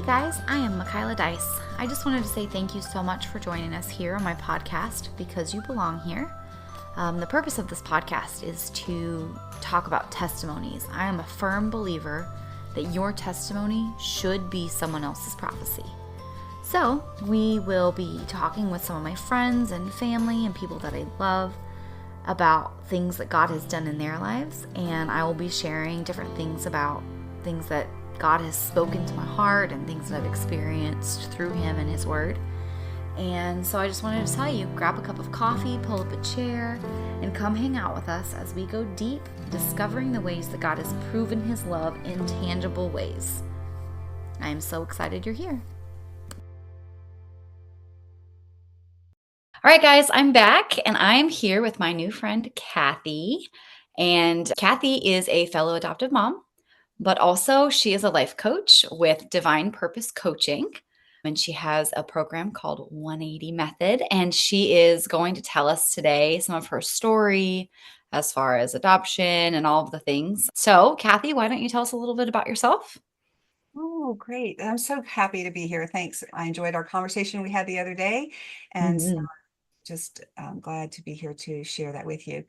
guys, I am Michaela Dice. I just wanted to say thank you so much for joining us here on my podcast, Because You Belong Here. The purpose of this podcast is to talk about testimonies. I am a firm believer that your testimony should be someone else's prophecy. So we will be talking with some of my friends and family and people that I love about things that God has done in their lives, and I will be sharing different things about things that God has spoken to my heart and things that I've experienced through Him and His Word. And so I just wanted to tell you, grab a cup of coffee, pull up a chair, and come hang out with us as we go deep, discovering the ways that God has proven His love in tangible ways. I am so excited you're here. All right, guys, I'm back, and I am here with my new friend, Kathy. And Kathy is a fellow adoptive mom, but also she is a life coach with Divine Purpose Coaching. And she has a program called 180 Method. And she is going to tell us today some of her story as far as adoption and all of the things. So, Kathy, why don't you tell us a little bit about yourself? Oh, great. I'm so happy to be here. Thanks. I enjoyed our conversation we had the other day, and so Mhm. just glad to be here to share that with you.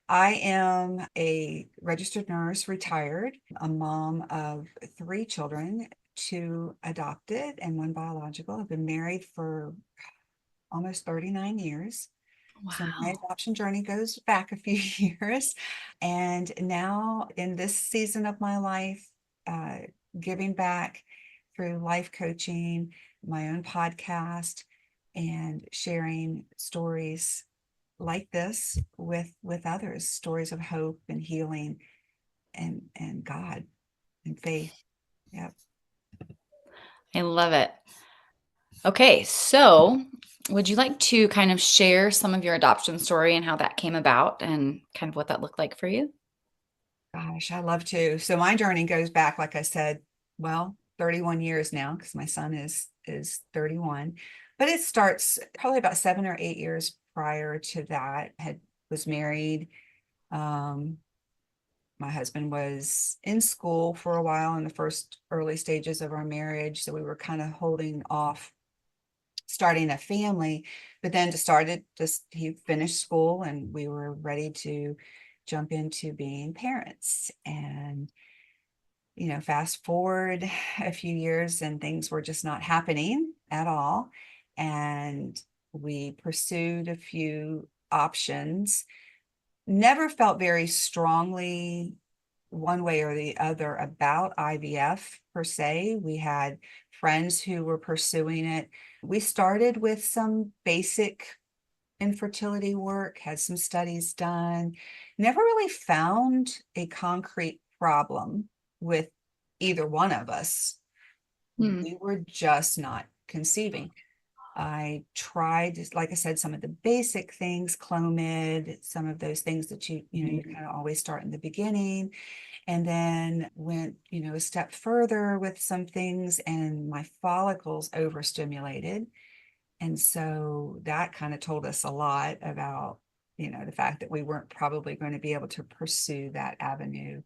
I am a registered nurse, retired, a mom of three children, two adopted and one biological. I've been married for almost 39 years. So my Wow. adoption journey goes back a few years. And now in this season of my life, uh, giving back through life coaching, my own podcast, and sharing stories like this with others, stories of hope and healing and God and faith. Yep. I love it. Okay, so would you like to kind of share some of your adoption story and how that came about and kind of what that looked like for you? Gosh, I love to. So my journey goes back, like I said, well, 31 years now, because my son is 31. But it starts probably about 7 or 8 years prior to that. Was married. Um, my husband was in school for a while in the first early stages of our marriage. So we were kind of holding off starting a family, but then he finished school and we were ready to jump into being parents. And fast forward a few years and things were just not happening at all. And we pursued a few options, never felt very strongly one way or the other about IVF per se. We had friends who were pursuing it. We started with some basic infertility work, had some studies done, never really found a concrete problem with either one of us. Hmm. We were just not conceiving. I tried, like I said, some of the basic things, Clomid, some of those things that you kind of always start in the beginning, and then went, a step further with some things, and my follicles overstimulated. And so that kind of told us a lot about, the fact that we weren't probably going to be able to pursue that avenue.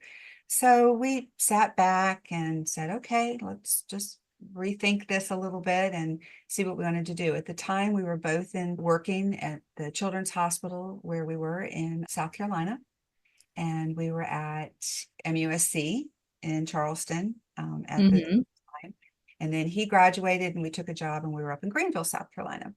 So we sat back and said, okay, let's just rethink this a little bit and see what we wanted to do. At the time, we were both in working at the Children's Hospital where we were in South Carolina, and we were at MUSC in Charleston at the Mhm. time. And then he graduated and we took a job and we were up in Greenville, South Carolina.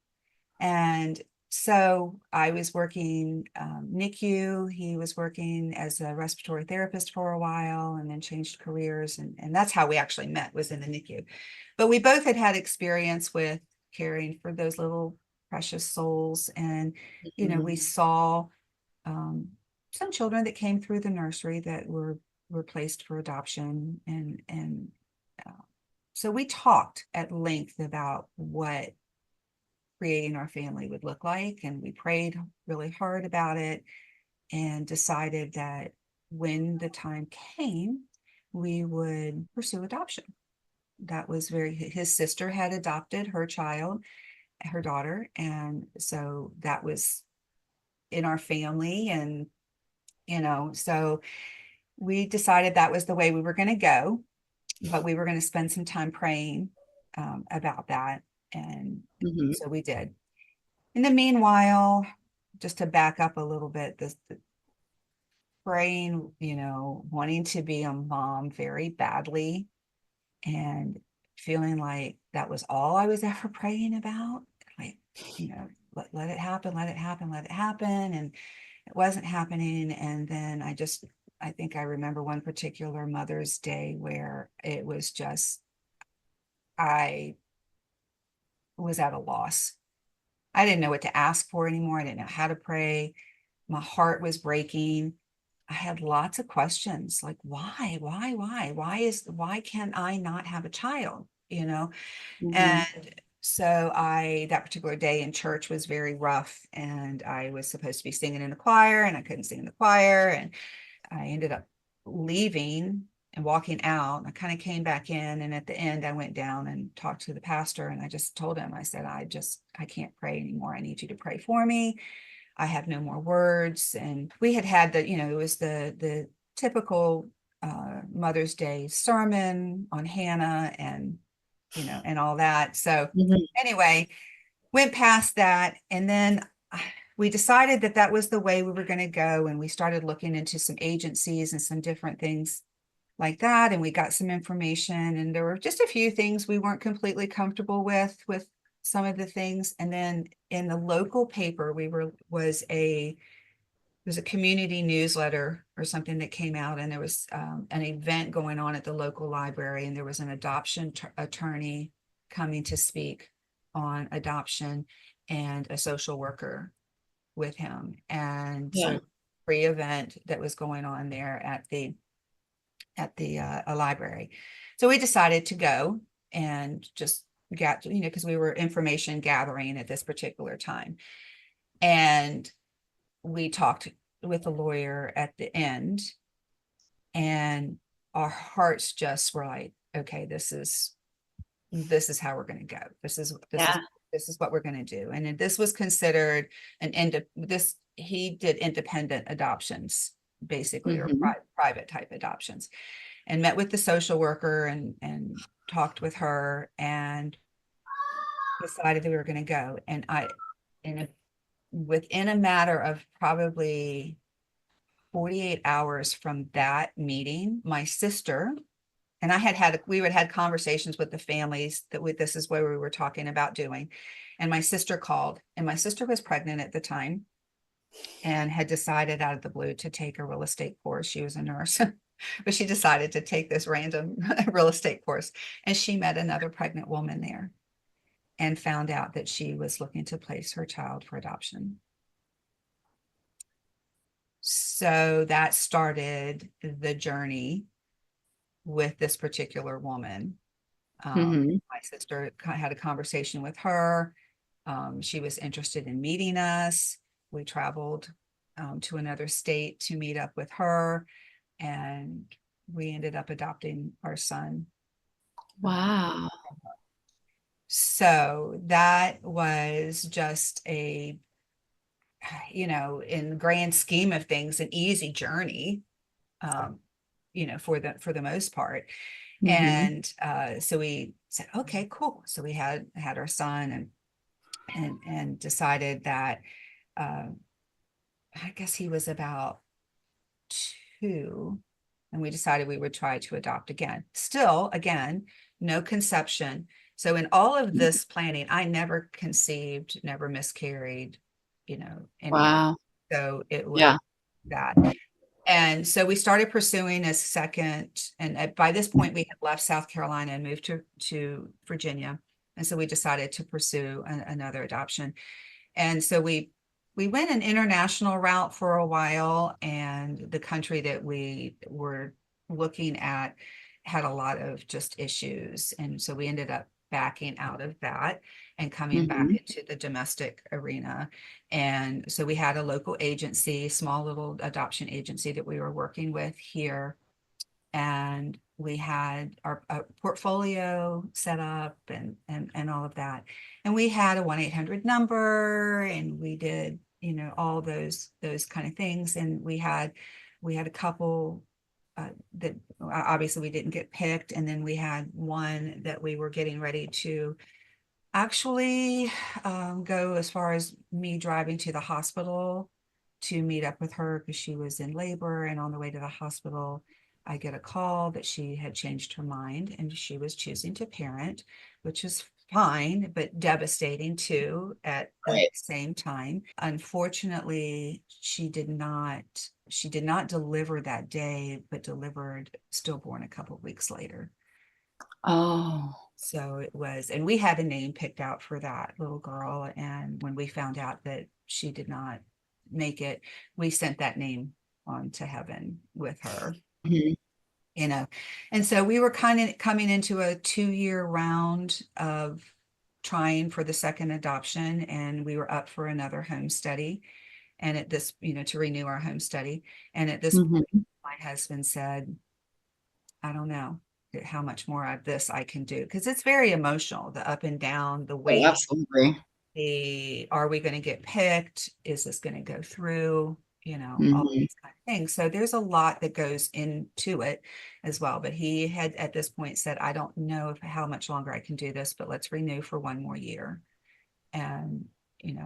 And so I was working NICU. He was working as a respiratory therapist for a while and then changed careers. And that's how we actually met, was in the NICU. But we both had experience with caring for those little precious souls. And, Mhm. we saw um, some children that came through the nursery that were placed for adoption. And uh, so we talked at length about what creating our family would look like. And we prayed really hard about it and decided that when the time came, we would pursue adoption. That was his sister had adopted her child, her daughter. And so that was in our family. And, so we decided that was the way we were going to go, but we were going to spend some time praying about that. And Mm-hmm. so we did. In the meanwhile, just to back up a little bit, the praying, wanting to be a mom very badly and feeling like that was all I was ever praying about. Like, let it happen, let it happen, let it happen. And it wasn't happening. And then I think I remember one particular Mother's Day where it was just, I was at a loss. I didn't know what to ask for anymore. I didn't know how to pray. My heart was breaking. I had lots of questions like, why can I not have a child? Mm-hmm. And so that particular day in church was very rough, and I was supposed to be singing in the choir and I couldn't sing in the choir. And I ended up leaving and walking out. I kind of came back in, and at the end I went down and talked to the pastor, and I just told him, I said, I can't pray anymore. I need you to pray for me. I have no more words. And we had it was the typical Mother's Day sermon on Hannah and all that. So Mm-hmm. anyway, went past that. And then we decided that was the way we were going to go. And we started looking into some agencies and some different things like that. And we got some information, and there were just a few things we weren't completely comfortable with some of the things. And then in the local paper, was a community newsletter or something that came out, and there was an event going on at the local library, and there was an adoption attorney coming to speak on adoption, and a social worker with him. And Yeah. so free event that was going on there at the library. So we decided to go and just get, because we were information gathering at this particular time. And we talked with a lawyer at the end, and our hearts just were like, okay, this is how we're going to go. Yeah. This is what we're going to do. And this was considered he did independent adoptions, basically, or Mm-hmm. private type adoptions, and met with the social worker and talked with her and decided that we were going to go. And within a matter of probably 48 hours from that meeting, my sister and I we had conversations with the families this is what we were talking about doing. And my sister called, and my sister was pregnant at the time and had decided out of the blue to take a real estate course. She was a nurse, but she decided to take this random real estate course. And she met another pregnant woman there and found out that she was looking to place her child for adoption. So that started the journey with this particular woman. Mm-hmm. My sister had a conversation with her. She was interested in meeting us. We traveled to another state to meet up with her, and we ended up adopting our son. Wow. So that was just in the grand scheme of things, an easy journey, um, for the most part. Mm-hmm. And so we said, okay, cool. So we had our son, and decided that uh, I guess he was about 2, and we decided we would try to adopt again. Still, again, no conception. So in all of this planning, I never conceived, never miscarried, any of it. Wow. So it was Yeah. that. And so we started pursuing a second, and by this point we had left South Carolina and moved to Virginia. And so we decided to pursue another adoption. And so we went an international route for a while, and the country that we were looking at had a lot of just issues. And so we ended up backing out of that and coming back Mm-hmm. into the domestic arena. And so we had a local agency, small little adoption agency that we were working with here. And we had our portfolio set up and all of that. And we had a 1-800 number, and we did, all those kind of things. And we had a couple that obviously we didn't get picked. And then we had one that we were getting ready to actually go as far as me driving to the hospital to meet up with her because she was in labor. And on the way to the hospital, I get a call that she had changed her mind and she was choosing to parent, which is fine, but devastating too at the Right. same time. Unfortunately, she did not deliver that day, but delivered stillborn a couple of weeks later. Oh. So it was, and we had a name picked out for that little girl. And when we found out that she did not make it, we sent that name on to heaven with her, Mhm. you know. And so we were kind of coming into a 2-year round of trying for the second adoption, and we were up for another home study. And at this, to renew our home study. And at this point, Mhm. my husband said, I don't know how much more of this I can do because it's very emotional, the up and down, the Oh, waiting, absolutely. the are we going to get picked? Is this going to go through? All Mhm. these kind of things. So there's a lot that goes into it as well. But he had at this point said, I don't know how much longer I can do this, but let's renew for one more year. And,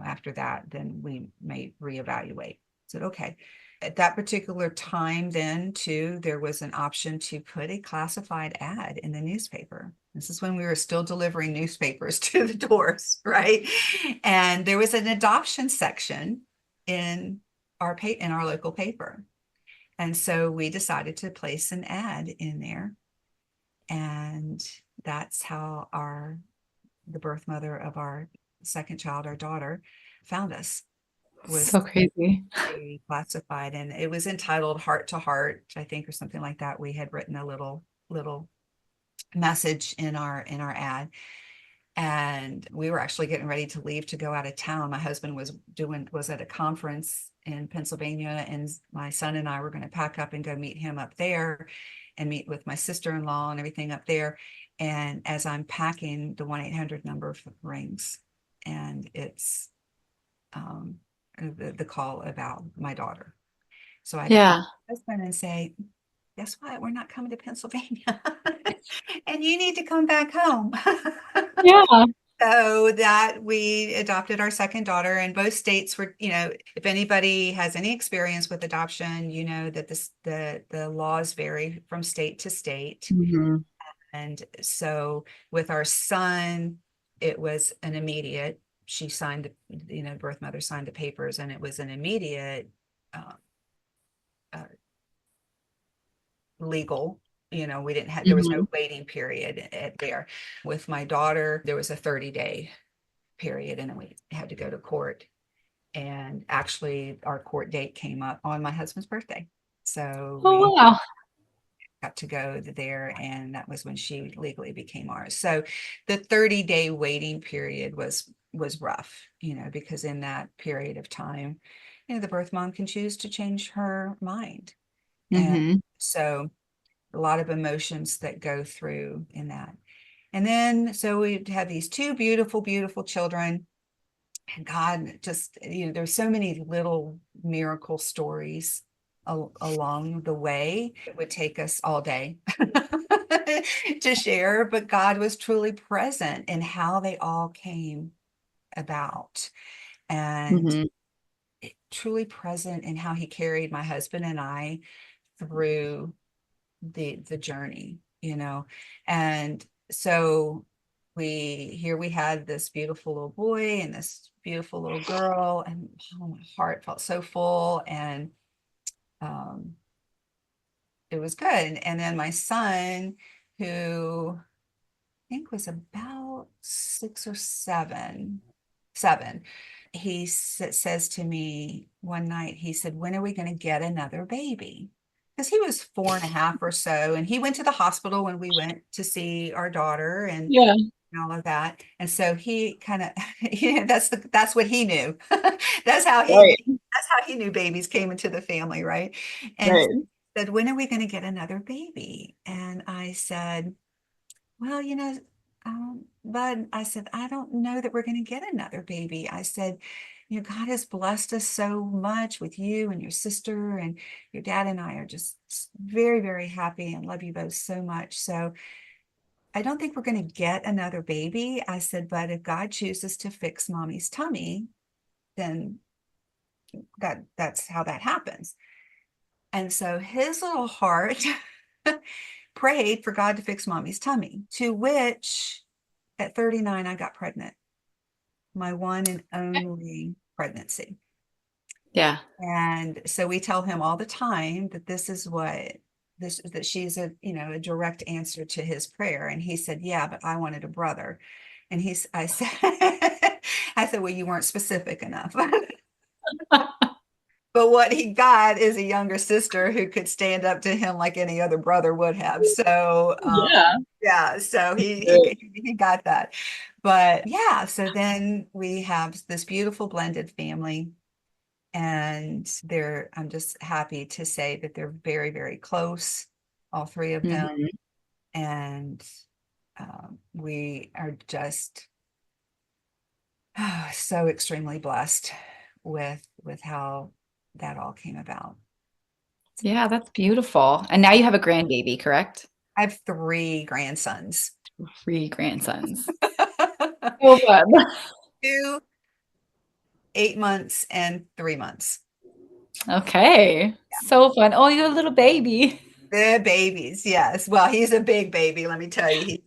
after that, then we may reevaluate. I said, okay. At that particular time, then too, there was an option to put a classified ad in the newspaper. This is when we were still delivering newspapers to the doors, right? And there was an adoption section in in our local paper. And so we decided to place an ad in there. And that's how the birth mother of our second child, our daughter, found us, was So crazy. a classified, and it was entitled Heart to Heart, I think, or something like that. We had written a little message in our ad. And we were actually getting ready to leave to go out of town. My husband was at a conference in Pennsylvania, and my son and I were going to pack up and go meet him up there and meet with my sister-in-law and everything up there. And as I'm packing, the 1-800 number rings, and it's the call about my daughter. So I had to call Yeah. my husband and say, guess what? We're not coming to Pennsylvania. And you need to come back home. Yeah. So that we adopted our second daughter, and both states were, if anybody has any experience with adoption, that the laws vary from state to state. Mhm. And so with our son, it was an immediate. She signed, birth mother signed the papers, and it was an immediate uh, uh, legal. We didn't have, there was no Mhm. waiting period there. With my daughter, there was a 30-day period, and then we had to go to court. And actually, our court date came up on my husband's birthday. So Oh, we wow. got to go there, and that was when she legally became ours. So the 30-day waiting period was rough, because in that period of time, the birth mom can choose to change her mind. And Mhm. so a lot of emotions that go through in that. And then so we had these two beautiful, beautiful children. And God just, there's so many little miracle stories along the way. It would take us all day to share, but God was truly present in how they all came about, and Mhm. truly present in how he carried my husband and I through the journey, and so we had this beautiful little boy and this beautiful little girl, and oh, my heart felt so full, and um, it was good. And then my son, who I think was about 6 or 7, he says to me one night, he said, when are we going to get another baby? Because he was 4.5 or so, and he went to the hospital when we went to see our daughter, and Yeah. all of that. And so he kind of, that's what he knew. That's how he Right. that's how he knew babies came into the family, right? And Right. said, when are we going to get another baby? And I said, well, but I said, I don't know that we're going to get another baby. I said, God has blessed us so much with you and your sister, and your dad and I are just very, very happy and love you both so much. So I don't think we're going to get another baby. I said, but if God chooses to fix mommy's tummy, then that's how that happens. And so his little heart prayed for God to fix mommy's tummy, to which at 39, I got pregnant, my one and only pregnancy. Yeah. And so we tell him all the time that this is what this that she's a direct answer to his prayer. And he said, yeah, but I wanted a brother. And I said, I said, well, you weren't specific enough. But what he got is a younger sister who could stand up to him like any other brother would have. So Yeah. yeah, so Great. he got that. But yeah, so then we have this beautiful blended family, and I'm just happy to say that they're very, very close, all three of them. Mhm. And we are just so extremely blessed with how that all came about. Yeah, that's beautiful. And now you have a grandbaby, correct? I have three grandsons. 3 grandsons. So fun. 2, 8 months, and 3 months. Okay. So fun. Oh, you have a little baby. The babies, yes. Well, he's a big baby, let me tell you.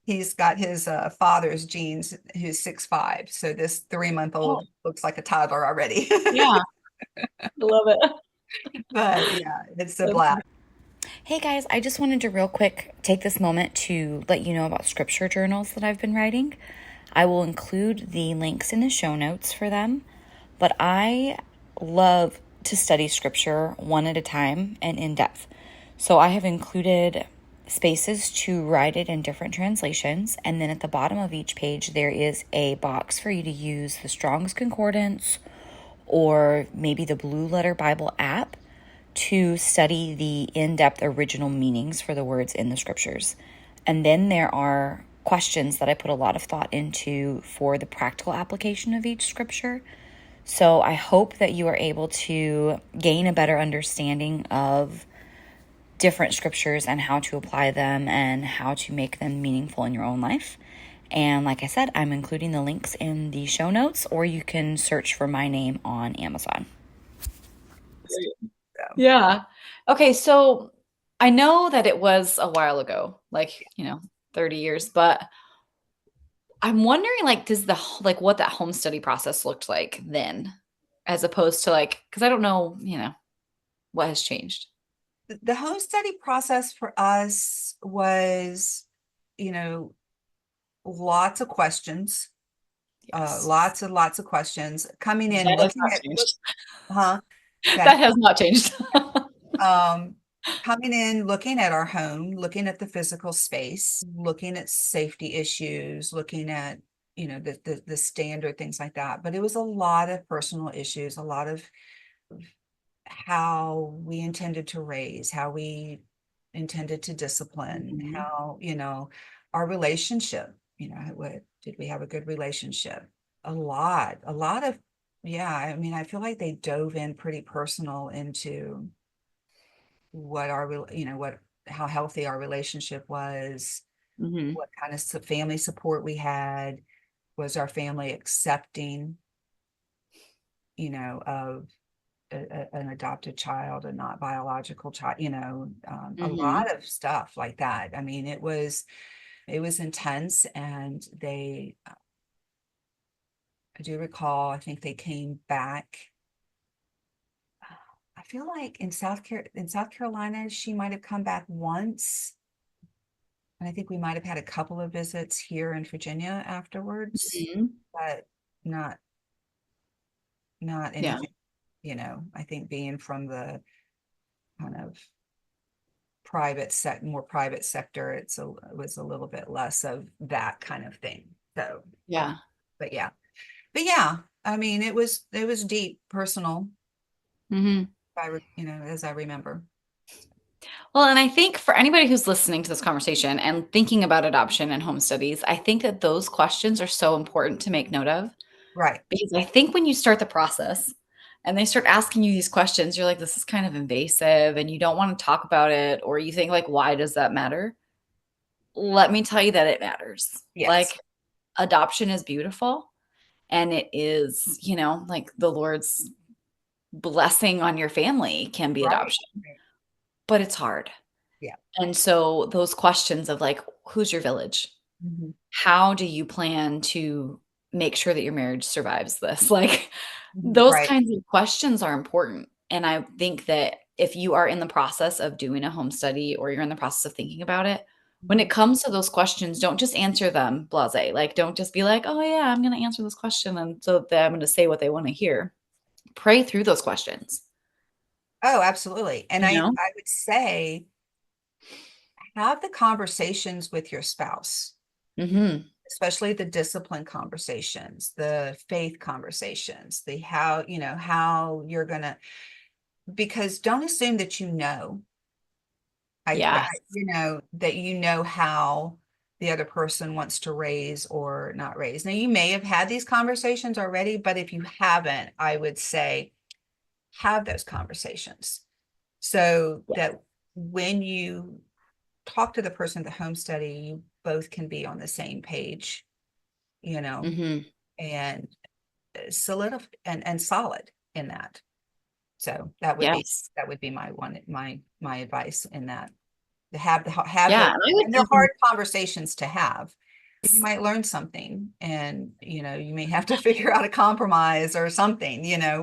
He's got his father's genes, who's 6'5". So this 3-month-old Oh, looks like a toddler already. yeah. I love it. But yeah, it's a That's blast. Hey guys, I just wanted to real quick take this moment to let you know about scripture journals that I've been writing. I will include the links in the show notes for them, but I love to study scripture one at a time and in depth. So I have included spaces to write it in different translations, and then at the bottom of each page there is a box for you to use the Strong's Concordance or maybe the Blue Letter Bible app to study the in-depth original meanings for the words in the scriptures. And then there are questions that I put a lot of thought into for the practical application of each scripture. So I hope that you are able to gain a better understanding of different scriptures and how to apply them and how to make them meaningful in your own life. And like I said, I'm including the links in the show notes, or you can search for my name on Amazon. So Yeah. Okay, so I know that it was a while ago, like, 30 years, but I'm wondering like does the like what that home study process looked like then as opposed to like because I don't know, what has changed. the home study process for us was, you know, lots of questions, Yes. lots of questions coming in, That has looking not at, changed. huh? That has not changed. Um, coming in, looking at our home, looking at the physical space, looking at safety issues, looking at, the standard things like that. But it was a lot of personal issues, a lot of how we intended to raise, how we intended to discipline, Mhm. how, our relationship, what did we have a good relationship? A lot of, yeah, I mean, I feel like they dove in pretty personal into what what how healthy our relationship was, Mhm. what kind of family support we had, was our family accepting, of an adopted child and not biological child, a Mhm. lot of stuff like that. I mean, it was intense, and I do recall, I think they came back. I feel like in South Carolina, she might have come back once. And I think we might have had a couple of visits here in Virginia afterwards, Mhm. but not not Yeah. anything, I think being from the kind of more private sector, it was a little bit less of that kind of thing. So, Yeah. but yeah. But yeah, I mean, it was deep, personal, Mhm. as I remember. Well, and I think for anybody who's listening to this conversation and thinking about adoption and home studies, I think that those questions are so important to make note of Right. Because I think when you start the process and they start asking you these questions, you're like, this is kind of invasive and you don't want to talk about it, or you think like, why does that matter? Let me tell you that it matters. Yes. Like adoption is beautiful and it is, like the Lord's blessing on your family can be Right. adoption, Right. but it's hard. Yeah. And so those questions of like, who's your village? Mhm. How do you plan to make sure that your marriage survives this? Like Mhm. those Right. kinds of questions are important. And I think that if you are in the process of doing a home study or you're in the process of thinking about it, when it Mhm. comes to those questions, don't just answer them blase. Like, don't just be like, oh, yeah, I'm going to answer this question. And so that I'm going to say what they want to hear. Pray through those questions, Oh, absolutely. And you know? I would say have the conversations with your spouse, Hmm. especially the discipline conversations, the faith conversations, the how, how you're gonna, because don't assume that Yes. that how the other person wants to raise or not raise. Now, you may have had these conversations already, but if you haven't, I would say have those conversations so Yeah. that when you talk to the person at the home study, you both can be on the same page, you know, Hmm. and solid and solid in that. So Yes. that would be my advice in that. To have Yeah. those, And I would and they're hard even, conversations to have. You might learn something, and you may have to figure out a compromise or something,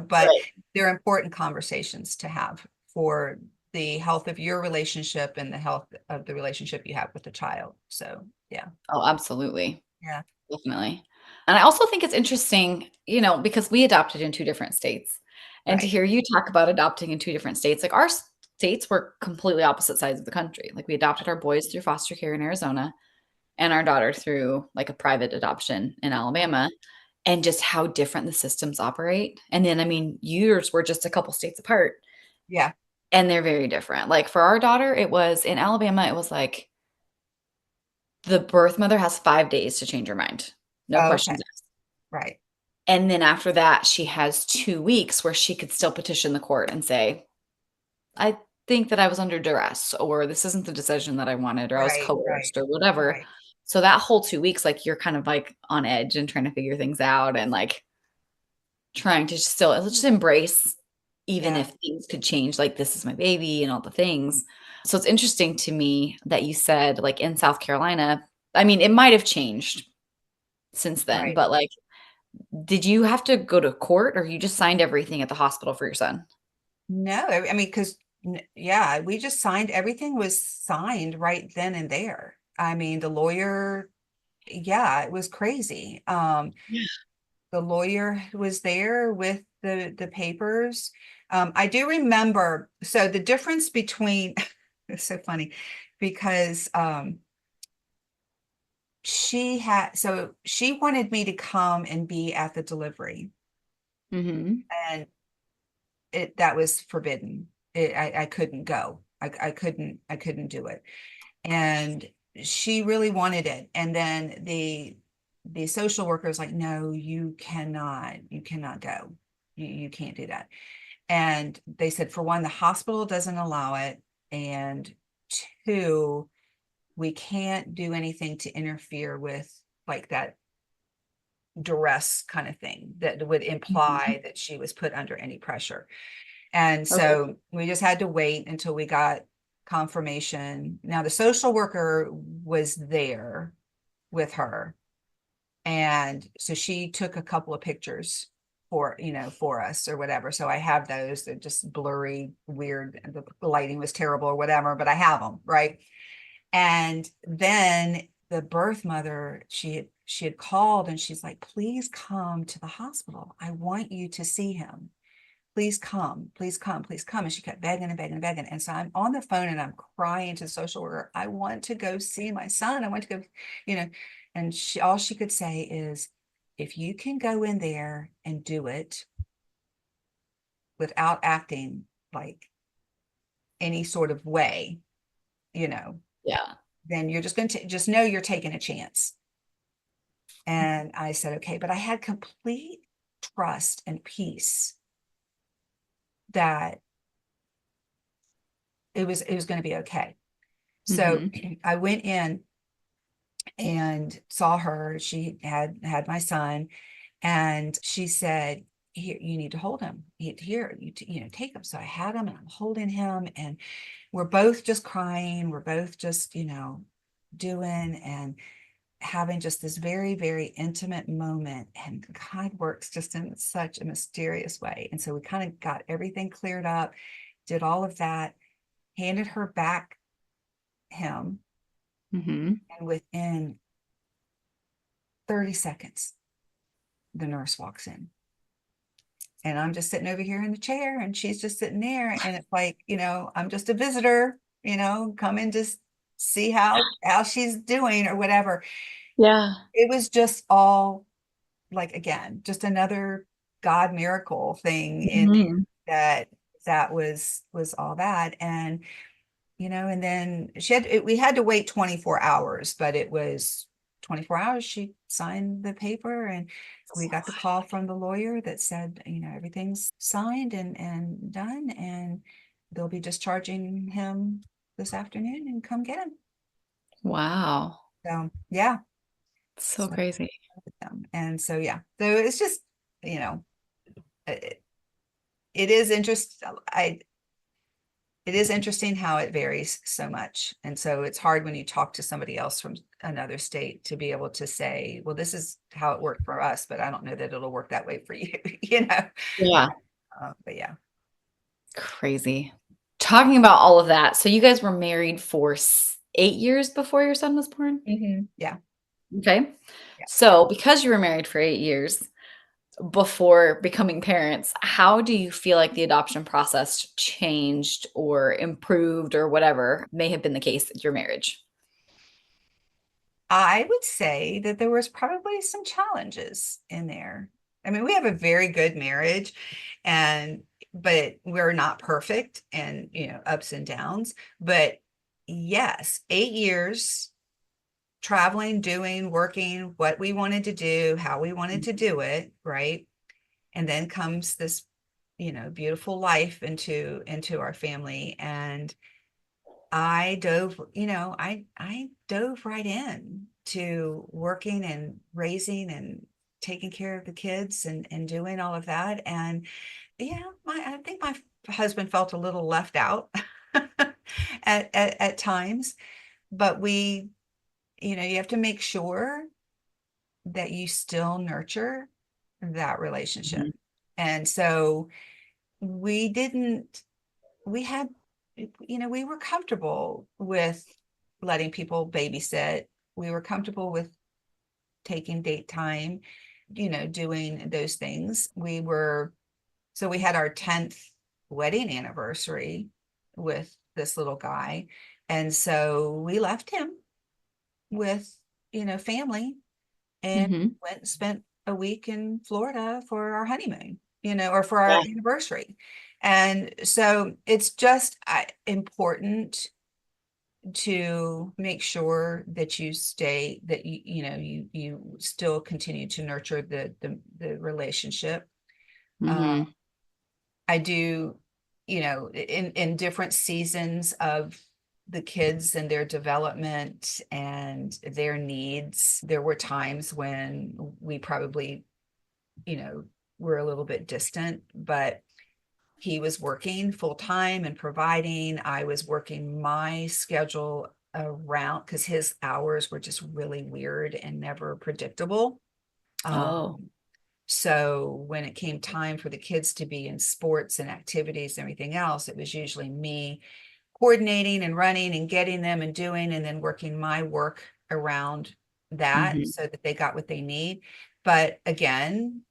but right. they're important conversations to have for the health of your relationship and the health of the relationship you have with the child. So yeah. Oh, absolutely. Yeah. Definitely. And I also think it's interesting, because we adopted in 2 different states. And to Right. hear you talk about adopting in 2 different states, like our states were completely opposite sides of the country. Like we adopted our boys through foster care in Arizona and our daughter through like a private adoption in Alabama, and just how different the systems operate. And then, I mean, yours were just a couple states apart Yeah. and they're very different. Like for our daughter, it was in Alabama, it was like the birth mother has 5 days to change her mind. No Okay. questions asked. Right. And then after that, she has 2 weeks where she could still petition the court and say, "I think that I was under duress," or "This isn't the decision that I wanted," or "I was Right. Right. coerced," or whatever. Right. So that whole 2 weeks, like, you're kind of, like, on edge and trying to figure things out and, like, trying to still just embrace even Yeah. if things could change, like, "This is my baby," and all the things. So it's interesting to me that you said, like, in South Carolina, I mean, it might have changed since then, Right. but, like, did you have to go to court or you just signed everything at the hospital for your son? No, I mean, because yeah, we just signed, everything was signed right then and there. I mean, the lawyer, yeah, it was crazy. Yeah. The lawyer was there with the papers. I do remember, so the difference between it's so funny because she wanted me to come and be at the delivery, Mhm. and that was forbidden. I couldn't go. I couldn't do it. And she really wanted it. And then the social worker was like, no, you cannot go. You can't do that. And they said, for one, the hospital doesn't allow it. And two, we can't do anything to interfere with like that duress kind of thing that would Mhm. imply that she was put under any pressure. And Okay. so we just had to wait until we got confirmation. Now, the social worker was there with her. And so she took a couple of pictures for us or whatever. So I have those. They're just blurry, weird. The lighting was terrible or whatever, but I have them, right? And then the birth mother, she had called and she's like, please come to the hospital. I want you to see him. Please come, please come, please come. And she kept begging and begging and begging. And so I'm on the phone and I'm crying to the social worker. I want to go see my son. I want to go, you know, and all she could say is, if you can go in there and do it without acting like any sort of way, you know, Yeah. then you're just going to just know you're taking a chance. And I said, okay, but I had complete trust and peace that it was going to be okay. So Mm-hmm. I went in and saw her. She had my son, and she said, "Here, you need to hold him. Here, take him." So I had him, and I'm holding him, and we're both just crying. We're both just, doing and having just this very, very intimate moment. And God works just in such a mysterious way. And so we kind of got everything cleared up, did all of that, handed her back him, Mm-hmm. and within 30 seconds, the nurse walks in. And I'm just sitting over here in the chair, and she's just sitting there. And it's like, I'm just a visitor, come and just see how she's doing or whatever. Yeah. It was just all like, again, just another God miracle thing in Mm-hmm. that was all that. And and then we had to wait 24 hours, but it was 24 hours. She signed the paper, and we got the call from the lawyer that said, everything's signed and done, and they'll be discharging him this afternoon, and come get him. Wow. So yeah. So So, crazy. and so yeah. So it's just, it, it is interesting. It is interesting how it varies so much. And so it's hard when you talk to somebody else from another state to be able to say, well, this is how it worked for us, but I don't know that it'll work that way for you, Yeah. But yeah. Crazy. Talking about all of that. So you guys were married for 8 years before your son was born? Yeah. Okay. Yeah. So because you were married for 8 years before becoming parents, how do you feel like the adoption process changed or improved or whatever may have been the case at your marriage? I would say that there was probably some challenges in there. I mean, we have a very good marriage, but we're not perfect, and, ups and downs. But yes, 8 years traveling, doing, working what we wanted to do, how we wanted to do it, right? And then comes this, beautiful life into our family. And I dove, I dove right in to working and raising and taking care of the kids and doing all of that. And yeah, I think my husband felt a little left out at times, but you have to make sure that you still nurture that relationship. Mhm. And so we didn't, we had, we were comfortable with letting people babysit. We were comfortable with taking date time, doing those things. So we had our 10th wedding anniversary with this little guy. And so we left him with, family, and Mhm. went and spent a week in Florida for our honeymoon, or for our Yeah. anniversary. And so it's just important to make sure that you still continue to nurture the relationship. Uh, Mhm. I do, in different seasons of the kids and their development and their needs, there were times when we probably, you know, were a little bit distant, but he was working full time and providing. I was working my schedule around, because his hours were just really weird and never predictable. Oh. Um, so when it came time for the kids to be in sports and activities and everything else, it was usually me coordinating and running and getting them and doing, and then working my work around that Mhm. so that they got what they need. But again,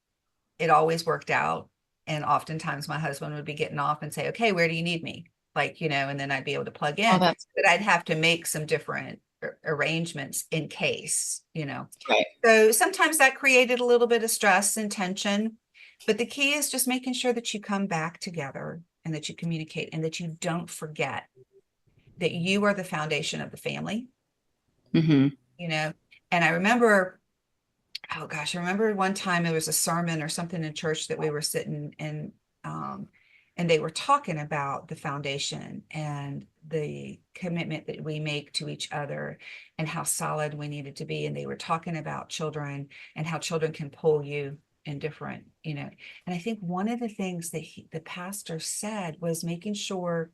it always worked out. And oftentimes my husband would be getting off and say, okay, where do you need me? Like, and then I'd be able to plug Oh, in, that's but I'd have to make some different arrangements in case. right. So sometimes that created a little bit of stress and tension, but the key is just making sure that you come back together and that you communicate and that you don't forget that you are the foundation of the family, Mhm. you know. And I remember oh gosh, I remember one time it was a sermon or something in church that we were sitting in, um, and they were talking about the foundation and the commitment that we make to each other and how solid we needed to be. And they were talking about children and how children can pull you in different, and I think one of the things that the pastor said was making sure,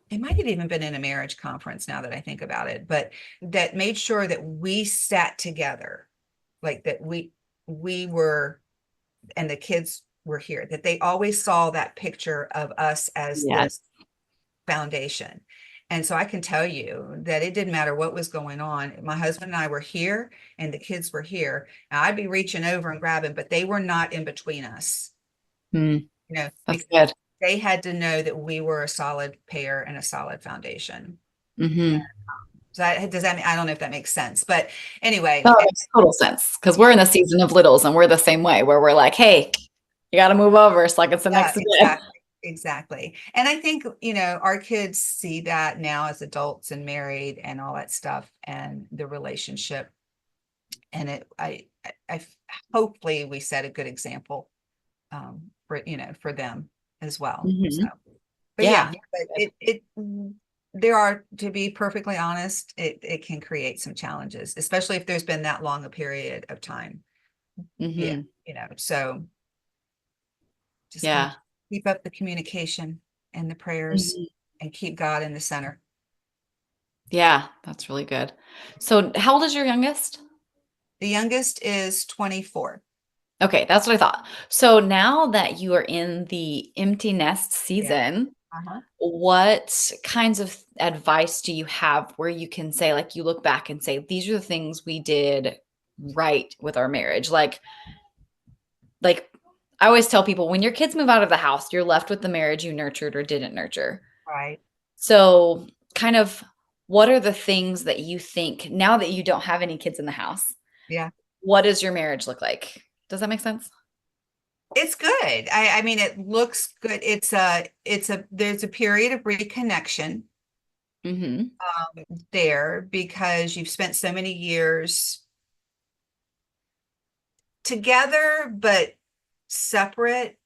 it might have even been in a marriage conference now that I think about it, but that made sure that we sat together, like that we were, and the kids were here, that they always saw that picture of us as Yes. this foundation. And so I can tell you that it didn't matter what was going on. My husband and I were here and the kids were here. Now, I'd be reaching over and grabbing, but they were not in between us, Mm, that's because good. they had to know that we were a solid pair and a solid foundation. Hmm. So does that mean, I don't know if that makes sense, but anyway, No, it makes total sense because we're yeah, in the season of littles and we're the same way where we're like, hey, you got to move over. It's like it's the yeah, next day. exactly. Exactly. And I think, our kids see that now as adults and married and all that stuff and the relationship. And I hopefully we set a good example, for them as well. So, Hmm. but yeah, Yeah. but it there are, to be perfectly honest, it can create some challenges, especially if there's been that long a period of time. Yeah, Hmm. so just kind of Yeah. keep up the communication and the prayers Mhm. and keep God in the center. Yeah, that's really good. So, how old is your youngest? The youngest is 24. Okay, that's what I thought. So, now that you are in the empty nest Yeah. season, Uh-huh. what kinds of advice do you have where you can say, like, you look back and say, these are the things we did right with our marriage? Like I always tell people when your kids move out of the house, you're left with the marriage you nurtured or didn't nurture. Right. So, kind of what are the things that you think now that you don't have any kids in the house? Yeah. What does your marriage look like? Does that make sense? It's good. I mean, it looks good. There's a period of reconnection Mhm. there because you've spent so many years together, but separate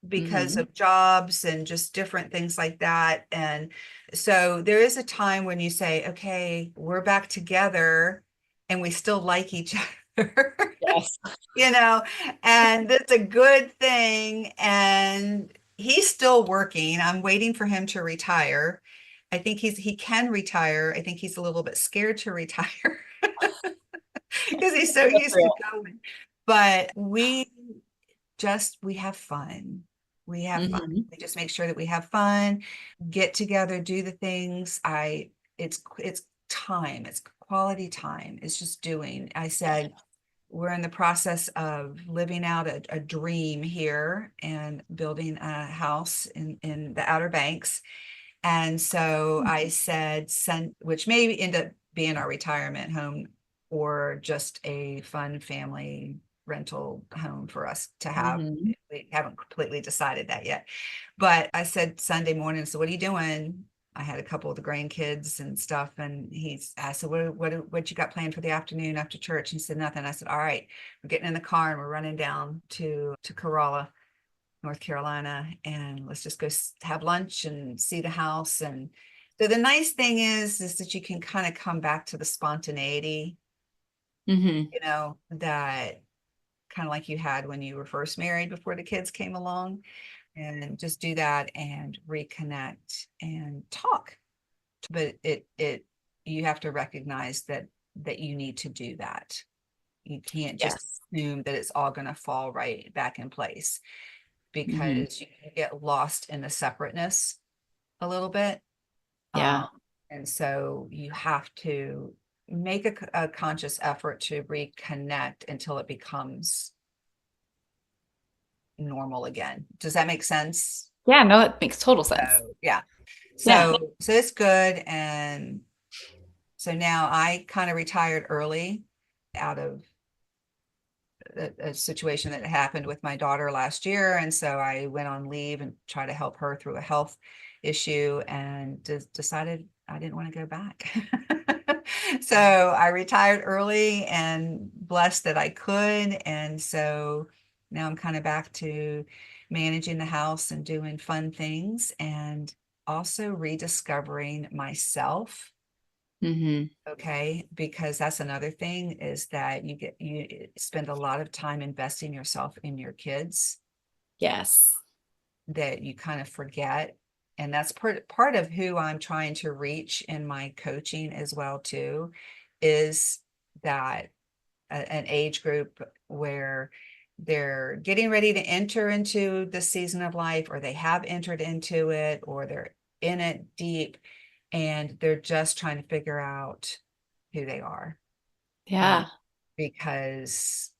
because Mhm. of jobs and just different things like that. And so there is a time when you say, okay, we're back together and we still like each other. Yes. you know, and that's a good thing. And he's still working. I'm waiting for him to retire. I think he can retire. I think he's a little bit scared to retire because he's so That's used to real. going. But we have fun. We have fun. Mhm. We just make sure that we have fun, get together, do the things. It's time. It's quality time. It's just doing. I said, we're in the process of living out a dream here and building a house in the Outer Banks. And so I said, which may end up being our retirement home or just a fun family rental home for us to have. Mhm. We haven't completely decided that yet. But I said Sunday morning, so what are you doing? I had a couple of the grandkids and stuff, and I said, what you got planned for the afternoon after church? He said, nothing. I said, all right, we're getting in the car and we're running down to Corolla, North Carolina, and let's just go have lunch and see the house. And so the nice thing is that you can kind of come back to the spontaneity, Mhm. that kind of like you had when you were first married before the kids came along, and just do that and reconnect and talk. But it you have to recognize that you need to do that. You can't just Yes. assume that it's all going to fall right back in place, Mhm. because you can get lost in the separateness a little bit. Um, Yeah. and so you have to make a conscious effort to reconnect until it becomes normal again. Does that make sense? Yeah, no, it makes total sense. So yeah. Yeah. So it's good. And so now I kind of retired early out of a situation that happened with my daughter last year. And so I went on leave and try to help her through a health issue and decided I didn't want to go back. So I retired early and blessed that I could. And so now I'm kind of back to managing the house and doing fun things and also rediscovering myself. Mm-hmm. Okay, because that's another thing is that you spend a lot of time investing yourself in your kids Yes. that you kind of forget. And that's part of who I'm trying to reach in my coaching as well too, is that an age group where they're getting ready to enter into the season of life, or they have entered into it, or they're in it deep, and they're just trying to figure out who they are. Um, Yeah. because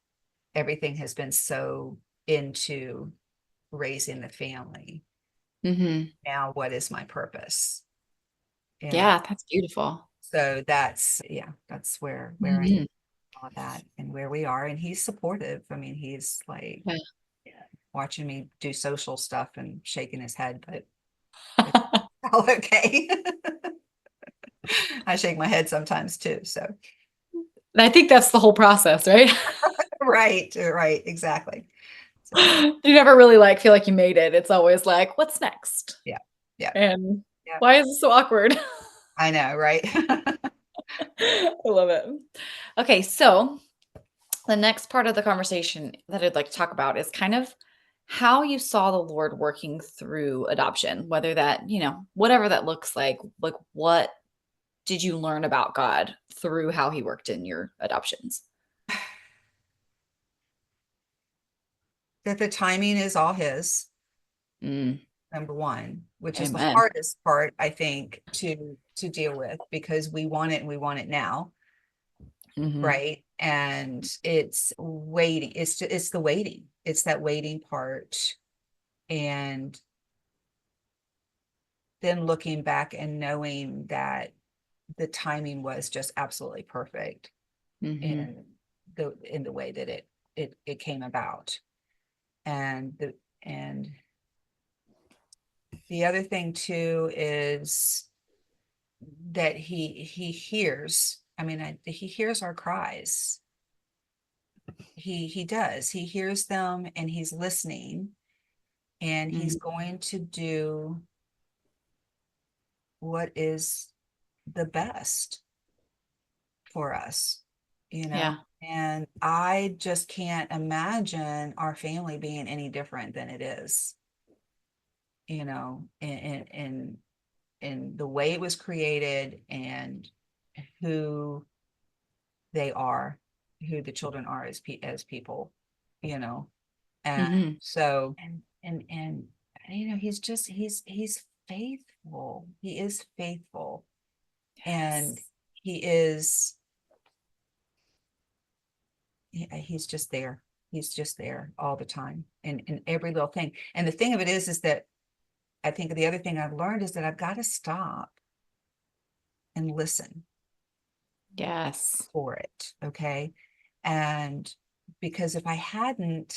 everything has been so into raising the family. Mm-hmm. Now, what is my purpose? And Yeah, that's beautiful. so that's, yeah, that's where I am, Mm-hmm. all that and where we are. And he's supportive. I mean, he's like, Yeah. yeah, watching me do social stuff and shaking his head, but it's all okay. I shake my head sometimes too. So, And I think that's the whole process, right? right, exactly. So, You never really like feel like you made it. It's always like, what's next? yeah, yeah, And yeah. why is this so awkward? I know, right? I love it. Okay, so the next part of the conversation that I'd like to talk about is kind of how you saw the Lord working through adoption, whether that, whatever that looks like what did you learn about God through how he worked in your adoptions? That the timing is all his, Mm, number one, which is the amen. hardest part, I think, to deal with because we want it and we want it now, Hmm. right? And it's waiting. It's the waiting. It's that waiting part. And then looking back and knowing that the timing was just absolutely perfect Hmm. in the way that it came about. And the other thing too is that he hears. I mean, he hears our cries. He does. He hears them and he's listening, and he's Hmm. going to do what is the best for us, you know. Yeah. And I just can't imagine our family being any different than it is, in the way it was created and who they are, who the children are as people, you know. And Hmm. so he's just he's faithful. He is faithful. And Yes. he is he's just there. He's just there all the time in every little thing. And the thing of it is that I think the other thing I've learned is that I've got to stop and listen Yes. for it. Okay. And because if I hadn't,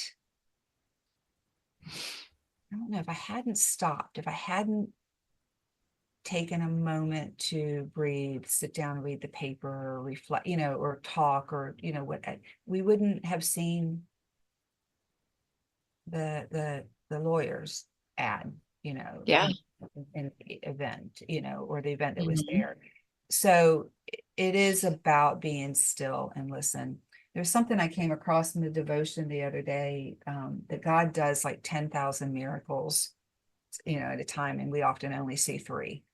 I don't know, if I hadn't stopped, if I hadn't taken a moment to breathe, sit down, read the paper, or reflect, or talk, or what, we wouldn't have seen the lawyer's ad, Yeah. in the event, or the event that was Hmm. there. So it is about being still and listen. There's something I came across in the devotion the other day, that God does like 10,000 miracles, at a time, and we often only see three,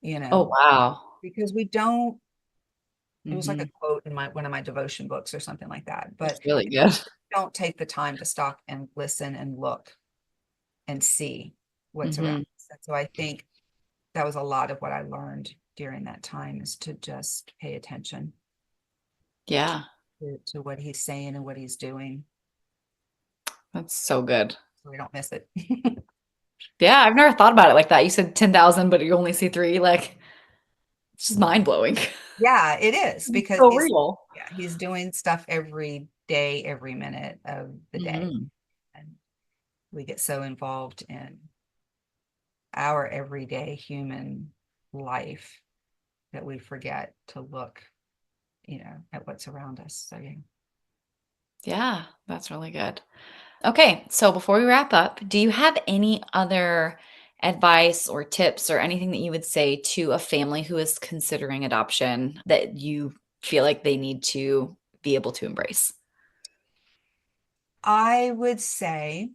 Oh, wow. because we don't. It was like a Hmm. quote in one of my devotion books or something like that, but That's really good. don't take the time to stop and listen and look and see what's around Hmm. us. And so I think that was a lot of what I learned during that time, is to just pay attention Yeah. to what he's saying and what he's doing, That's so good. so we don't miss it. Yeah, I've never thought about it like that. You said 10,000, but you only see three. Like, it's just mind blowing. Yeah, it is, because So real. he's doing stuff every day, every minute of the day. Hmm. And we get so involved in our everyday human life that we forget to look, at what's around us. So yeah. Yeah, that's really good. Okay, so before we wrap up, do you have any other advice or tips or anything that you would say to a family who is considering adoption that you feel like they need to be able to embrace? I would say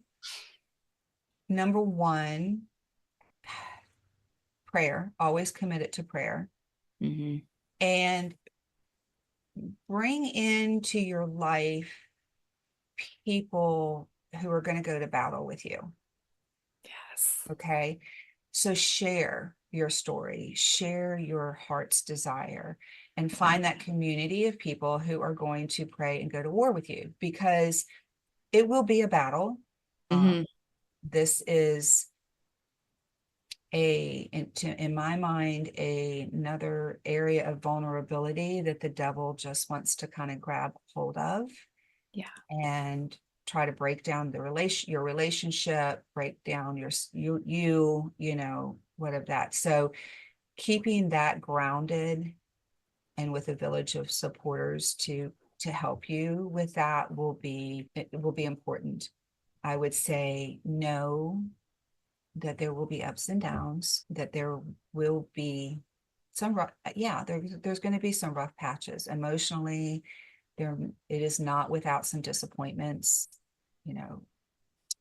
number one, prayer, always committed to prayer, Hmm. and bring into your life people who are going to go to battle with you. Yes. Okay. So share your story, share your heart's desire, and Yeah. find that community of people who are going to pray and go to war with you, because it will be a battle. Um, Hmm. this is in my mind, another area of vulnerability that the devil just wants to kind of grab hold of Yeah. and try to break down your relationship, break down what of that. So keeping that grounded and with a village of supporters to help you with that it will be important. I would say know that there will be ups and downs, that there will be some rough, yeah, there's going to be some rough patches emotionally. There, it is not without some disappointments. You know,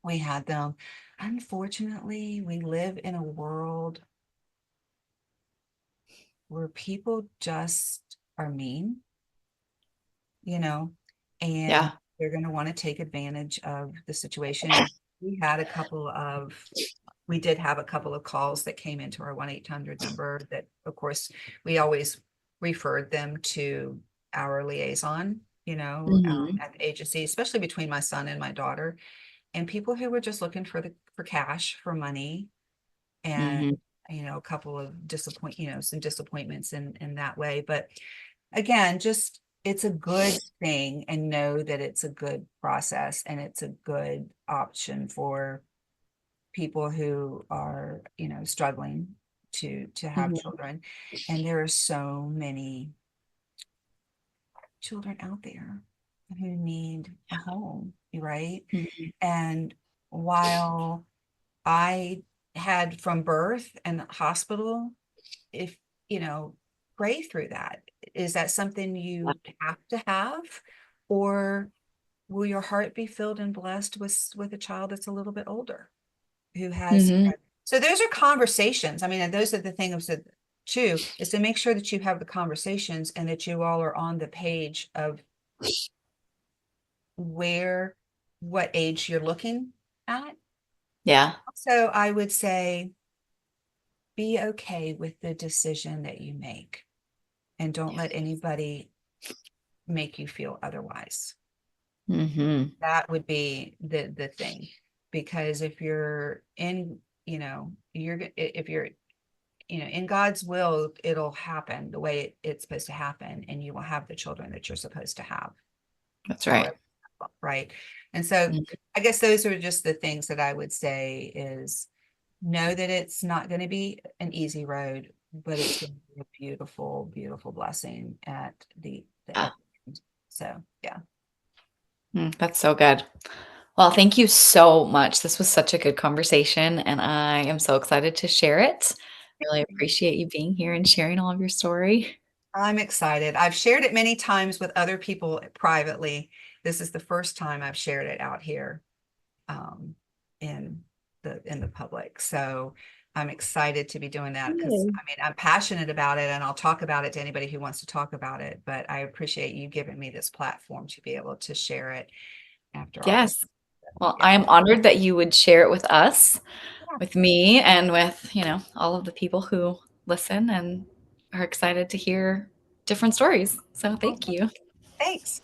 we had them. Unfortunately, we live in a world where people just are mean, you know, and Yeah. they're going to want to take advantage of the situation. And we had a couple of we did have a couple of calls that came into our 1-800 number that, of course, we always referred them to our liaison, Hmm. at the agency, especially between my son and my daughter, and people who were just looking for cash, for money, and Hmm. a couple of some disappointments in that way. But again, just it's a good thing, and know that it's a good process and it's a good option for people who are struggling to have Hmm. children. And there are so many children out there who need a home, right? Hmm. And while I had from birth and hospital, if pray through that. Is that something you have to have, or will your heart be filled and blessed with a child that's a little bit older, who has, Hmm. so those are conversations. I mean, and those are the things that too, is to make sure that you have the conversations and that you all are on the page of where, what age you're looking at. Yeah. So I would say be okay with the decision that you make, and don't let anybody make you feel otherwise. Hmm. That would be the thing. Because if you're in, if you're in God's will, it'll happen the way it's supposed to happen, and you will have the children that you're supposed to have. That's right. However, right. And so Mhm. I guess those are just the things that I would say is, know that it's not going to be an easy road, but it's going to be a beautiful, beautiful blessing at at Yeah. the end. So yeah. That's so good. Well, thank you so much. This was such a good conversation, and I am so excited to share it. Really appreciate you being here and sharing all of your story. I'm excited. I've shared it many times with other people privately. This is the first time I've shared it out here, um, in the public. So I'm excited to be doing that, because Yay. I mean, I'm passionate about it, and I'll talk about it to anybody who wants to talk about it. But I appreciate you giving me this platform to be able to share it after all this. Yes. Well, Yeah. I am honored that you would share it with us, Yeah. with me, and with, all of the people who listen and are excited to hear different stories. So Well, thank you. thanks.